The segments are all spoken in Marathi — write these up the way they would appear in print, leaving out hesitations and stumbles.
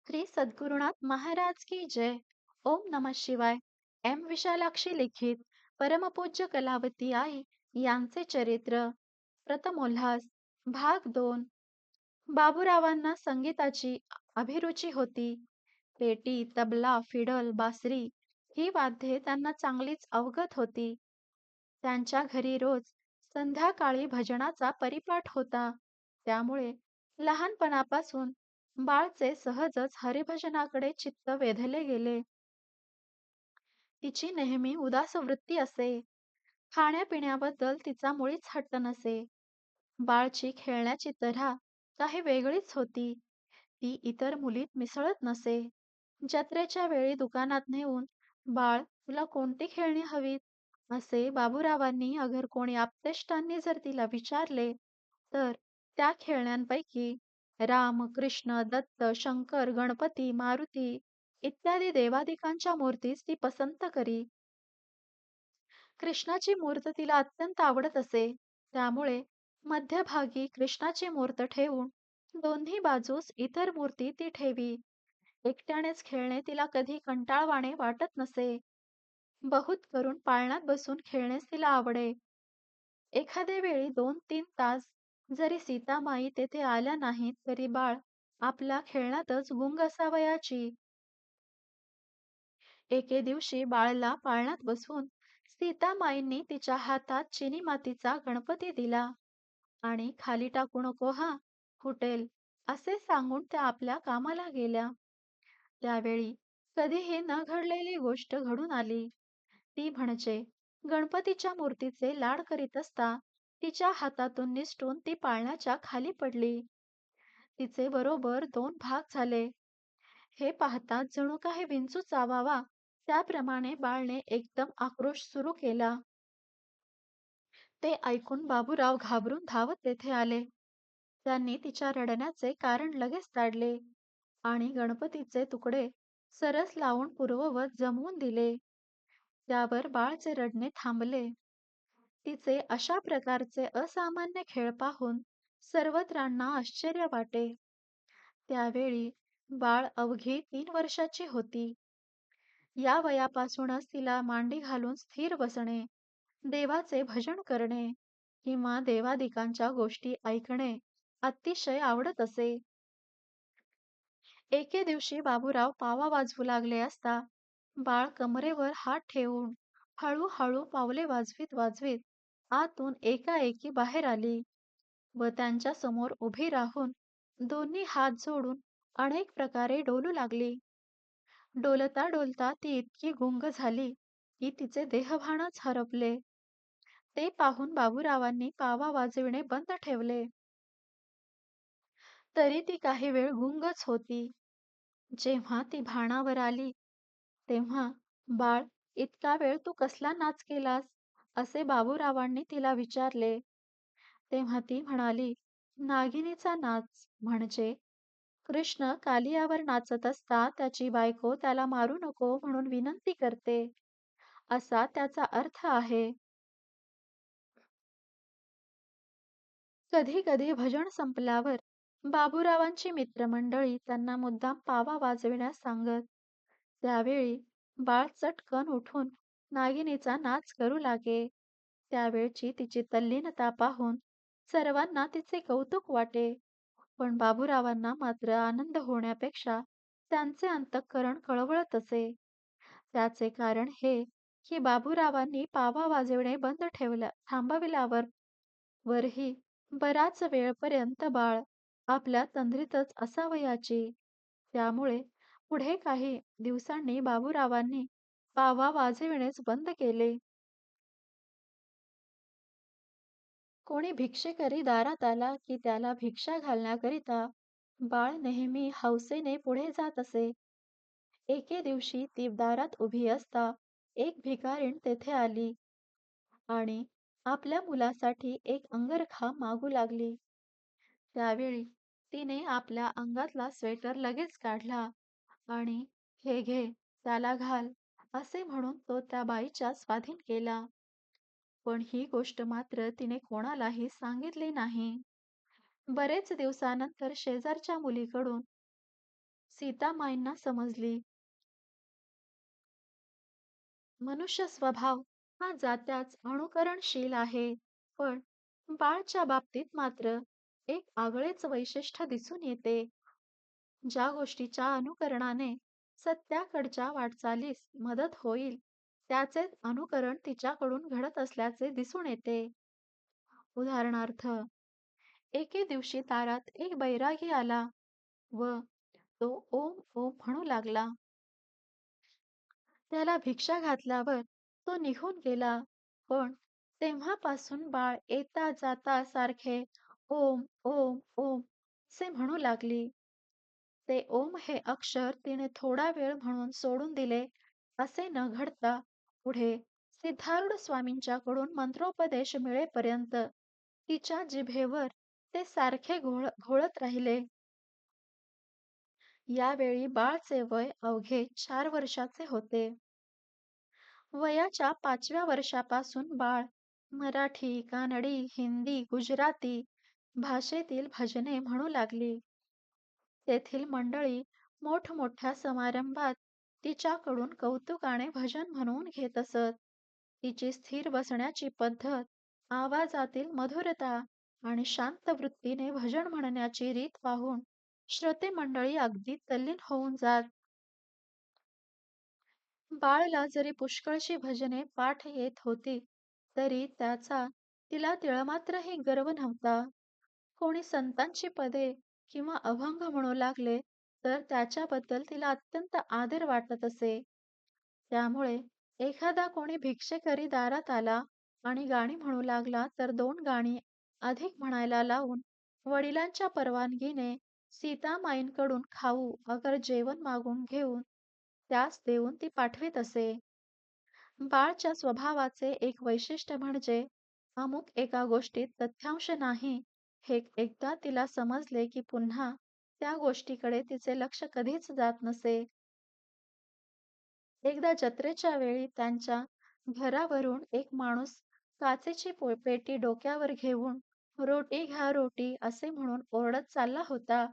श्री सद्गुरुनाथ महाराज की जय. ओम नमः शिवाय. एम विशालाक्षी लिखित परमपूज्य कलावती आई यांचे चरित्र प्रथमोल्हास भाग 2. बाबूरावांना संगीताची अभिरुची होती. पेटी, तबला, फिडल, बासरी ही वाद्ये त्यांना चांगलीच अवगत होती. त्यांच्या घरी रोज संध्याकाळी भजनाचा परिपाठ होता. त्यामुळे लहानपणापासून बाळचे सहजच हरिभजनाकडे चित्त वेधले गेले. तिची नेहमी उदास वृत्ती असे. खाण्यापिण्याबद्दल तिचा मुळीच हट्ट नसे. बाळची खेळण्याची तऱ्हा काही वेगळीच होती. ती इतर मुलीत मिसळत नसे. जत्रेच्या वेळी दुकानात नेऊन, "बाळ, तुला कोणती खेळणी हवीत?" असे बाबूरावांनी अगर कोणी आप्तेष्टांनी जर तिला विचारले, तर त्या खेळण्यांपैकी राम, कृष्ण, दत्त, शंकर, गणपती, मारुती इत्यादी देवादिकांच्या मूर्तीच ती पसंत करी. कृष्णाची मूर्त तिला अत्यंत आवडत असे. त्यामुळे मध्यभागी कृष्णाची मूर्त ठेवून दोन्ही बाजूस इतर मूर्ती ती ठेवी. एकट्यानेच खेळणे तिला कधी कंटाळवाणे वाटत नसे. बहुत करून पाळण्यात बसून खेळणेच तिला आवडे. एखादे वेळी 2-3 तास जरी सीतामाई तेथे आल्या नाहीत तरी बाळ आपल्या खेळण्यातच गुंग असावयाची. एके दिवशी बाळला पाळण्यात बसवून सीतामाईंनी तिच्या हातात चिनी मातीचा गणपती दिला आणि "खाली टाकू नको हा, फुटेल" असे सांगून त्या आपल्या कामाला गेल्या. त्यावेळी कधीही न घडलेली गोष्ट घडून आली. ती म्हणजे गणपतीच्या मूर्तीचे लाड करीत असता तिच्या हातातून निसटून ती पाळण्याच्या खाली पडली. तिचे बरोबर 2 भाग झाले. हे पाहता जणू काही विंचू चावावा त्याप्रमाणे बाळने एकदम आक्रोश सुरू केला. ते ऐकून बाबूराव घाबरून धावत तेथे आले. त्यांनी तिच्या रडण्याचे कारण लगेच ताडले आणि गणपतीचे तुकडे सरस लावून पूर्ववत जमवून दिले. त्यावर बाळचे रडणे थांबले. तिचे अशा प्रकारचे असामान्य खेळ पाहून सर्वत्रांना आश्चर्य वाटे. त्यावेळी बाळ अवघी 3 वर्षाची होती. या वयापासूनच तिला मांडी घालून स्थिर बसणे, देवाचे भजन करणे किंवा देवादिकांच्या गोष्टी ऐकणे अतिशय आवडत असे. एके दिवशी बाबूराव पावा वाजवू लागले असता बाळ कमरेवर हात ठेवून हळूहळू पावले वाजवीत वाजवीत आतून एकाएकी बाहेर आली व त्यांच्या समोर उभी राहून दोन्ही हात जोडून अनेक प्रकारे डोलू लागली. डोलता डोलता ती इतकी गुंग झाली की तिचे देहभानच हरपले. ते पाहून बाबूरावांनी पावा वाजविणे बंद ठेवले. तरी ती काही वेळ गुंगच होती. जेव्हा ती भानावर आली, तेव्हा "बाळ, इतका वेळ तू कसला नाच केलास?" असे बाबूरावांनी तिला विचारले. तेव्हा ती म्हणाली, "नागिनीचा नाच म्हणजे कृष्ण कालियावर नाचत असता त्याची बायको त्याला मारू नको म्हणून विनंती करते, असा त्याचा अर्थ आहे." कधी कधी भजन संपल्यावर बाबूरावांची मित्रमंडळी त्यांना मुद्दाम पावा वाजविण्यास सांगत. त्यावेळी बाळ चटकन उठून नागिनीचा नाच करू लागे. त्यावेळची तिची तल्लीनता पाहून सर्वांना तिचे कौतुक वाटे. पण बाबूरावांना मात्र आनंद होण्यापेक्षा त्यांचे अंतःकरण कळवळत असे. त्याचे कारण हे की बाबूरावांनी पावा वाजविणे बंद थांबविल्यावर वरही बराच वेळपर्यंत बाळ आपल्या तंद्रीतच असावयाची. त्यामुळे पुढे काही दिवसांनी बाबूरावांनी पावा वाजविणेच बंद केले. कोणी भिक्षेकरी दारात आला की त्याला भिक्षा घालण्याकरिता बाळ नेहमी हौसेने पुढे जात असे. एके दिवशी ती दारात उभी असता एक भिकारीण तेथे आली आणि आपल्या मुलासाठी एक अंगरखा मागू लागली. त्यावेळी तिने आपल्या अंगातला स्वेटर लगेच काढला आणि "हे घे, त्याला घाल" असे म्हणून तो त्या बाईच्या स्वाधीन केला. पण ही गोष्ट मात्र तिने कोणालाही सांगितली नाही. बरेच दिवसानंतर शेजारच्या मुलीकडून सीतामाईंना समजली. मनुष्य स्वभाव हा जात्याच अनुकरणशील आहे, पण बाळच्या बाबतीत मात्र एक आगळेच वैशिष्ट्य दिसून येते. ज्या गोष्टीच्या अनुकरणाने सत्याकडच्या वाटचालीस मदत होईल, त्याचे अनुकरण तिच्याकडून घडत असल्याचे दिसून येते. उदाहरणार्थ, एके दिवशी दारात एक बैरागी आला व तो ओम ओम म्हणू लागला. त्याला भिक्षा घातल्यावर तो निघून गेला. पण तेव्हापासून बाळ येता जाता सारखे ओम ओम ओम असे म्हणू लागली. ते ओम हे अक्षर तिने थोडा वेळ म्हणून सोडून दिले असे न घडता पुढे सिद्धारूढ स्वामींच्याकडून मंत्रोपदेश मिळेपर्यंत तिच्या जिभेवर ते सारखे घोळत राहिले. यावेळी बाळचे वय अवघे 4 वर्षाचे होते. वयाच्या 5व्या वर्षापासून बाळ मराठी, कानडी, हिंदी, गुजराती भाषेतील भजने म्हणू लागली. तेथील मंडळी मोठमोठ्या समारंभात तिच्याकडून कौतुकाने भजन म्हणून घेत असत. तिची स्थिर बसण्याची पद्धत, आवाजातील मधुरता आणि शांत वृत्तीने भजन म्हणण्याची रीत पाहून श्रोते मंडळी अगदी तल्लीन होऊन जात. बाळला जरी पुष्कळशी भजने पाठ येत होती, तरी त्याचा तिला तिळमात्रही गर्व नव्हता. कोणी संतांची पदे किंवा अभंग म्हणू लागले, तर त्याच्याबद्दल तिला अत्यंत आदर वाटत असे. त्यामुळे एखादा कोणी भिक्षेकरी दारात आला आणि गाणी म्हणू लागला, तर 2 गाणी अधिक म्हणायला लावून वडिलांच्या परवानगीने सीतामाईंकडून खाऊ अगर जेवण मागून घेऊन त्यास देऊन ती पाठवीत असे. बाळच्या स्वभावाचे एक वैशिष्ट्य म्हणजे अमुक एका गोष्टीत तथ्यांश नाही हे एकदा तिला समजले की पुन्हा त्या गोष्टीकडे तिचे लक्ष कधीच जात नसे. एकदा जत्रेच्या वेळी त्यांच्या घरावरून एक माणूस काचेची पेटी डोक्यावर घेऊन रोटी घ्या रोटी असे म्हणून ओरडत चालला होता.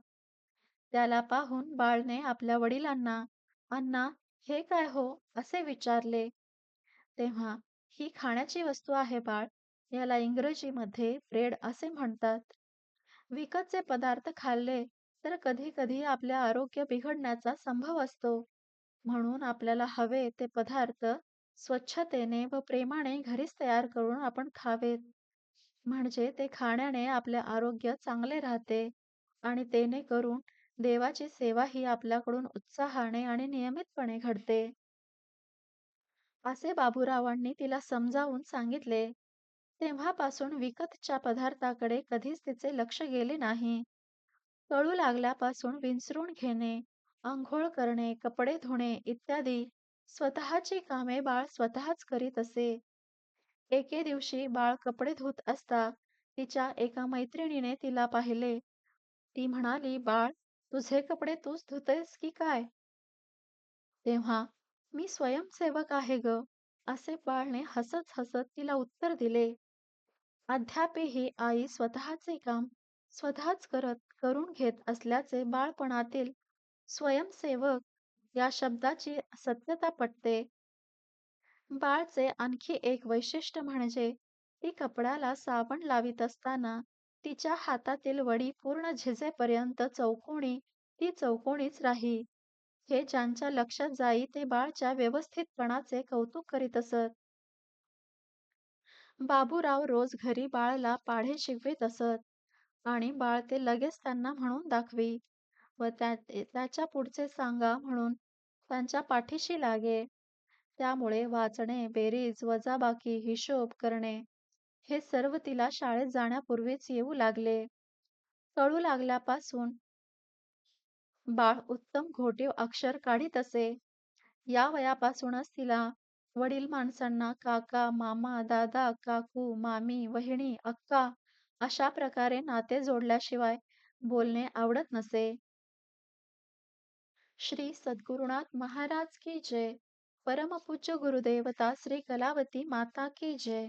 त्याला पाहून बाळने आपल्या वडिलांना, "अण्णा, हे काय हो?" असे विचारले. तेव्हा, "ही खाण्याची वस्तू आहे बाळ. याला इंग्रजीमध्ये ब्रेड असे म्हणतात. विकतचे पदार्थ खाल्ले तर कधी-कधी आपले आरोग्य बिघडण्याचा संभव असतो. म्हणून आपल्याला हवे ते पदार्थ स्वच्छतेने व प्रेमाने घरीच तयार करून आपण खावेत. म्हणजे ते खाण्याने आपले आरोग्य चांगले राहते आणि तेने करून देवाची सेवाही आपल्याकडून उत्साहाने आणि नियमितपणे घडते." असे बाबूरावांनी तिला समजावून सांगितले. तेव्हापासून विकतच्या पदार्थाकडे कधीच तिचे लक्ष गेले नाही. कळू लागल्यापासून विंचरून घेणे, अंघोळ करणे, कपडे धुणे इत्यादी स्वतःची कामे बाळ स्वतःच करीत असे. एके दिवशी बाळ कपडे धुत असता तिच्या एका मैत्रिणीने तिला पाहिले. ती म्हणाली, "बाळ, तुझे कपडे तूच धुतेस की काय?" तेव्हा, "मी स्वयंसेवक आहे ग," असे बाळने हसत हसत तिला उत्तर दिले. अद्यापही आई स्वतःचे काम स्वतःच करून घेत असल्याचे बाळपणातील स्वयंसेवक या शब्दाची सत्यता पटते. बाळचे आणखी एक वैशिष्ट्य म्हणजे ती कपड्याला साबण लावीत असताना तिच्या हातातील वडी पूर्ण झिजेपर्यंत ती चौकोनीच राही. हे ज्यांच्या लक्षात जाई ते बाळच्या व्यवस्थितपणाचे कौतुक करीत असत. बाबूराव रोज घरी बाळाला पाढे शिकवीत असत आणि बाळ ते लगेच त्यांना म्हणून दाखवी व त्याच्या पुढचे सांगा म्हणून त्यांच्या पाठीशी लागे. त्यामुळे वाचणे, बेरीज, वजाबाकी, हिशोब करणे हे सर्व तिला शाळेत जाण्यापूर्वीच येऊ लागले. कळू लागल्यापासून बाळ उत्तम घोटीव अक्षर काढीत असे. या वयापासूनच तिला वडील माणसांना काका, मामा, दादा, काकू, मामी, वहिनी, अक्का अशा प्रकारे नाते जोडल्याशिवाय बोलणे आवडत नसे. श्री सद्गुरुनाथ महाराज की जय. परमपूज्य गुरुदेवता श्री कलावती माता की जय.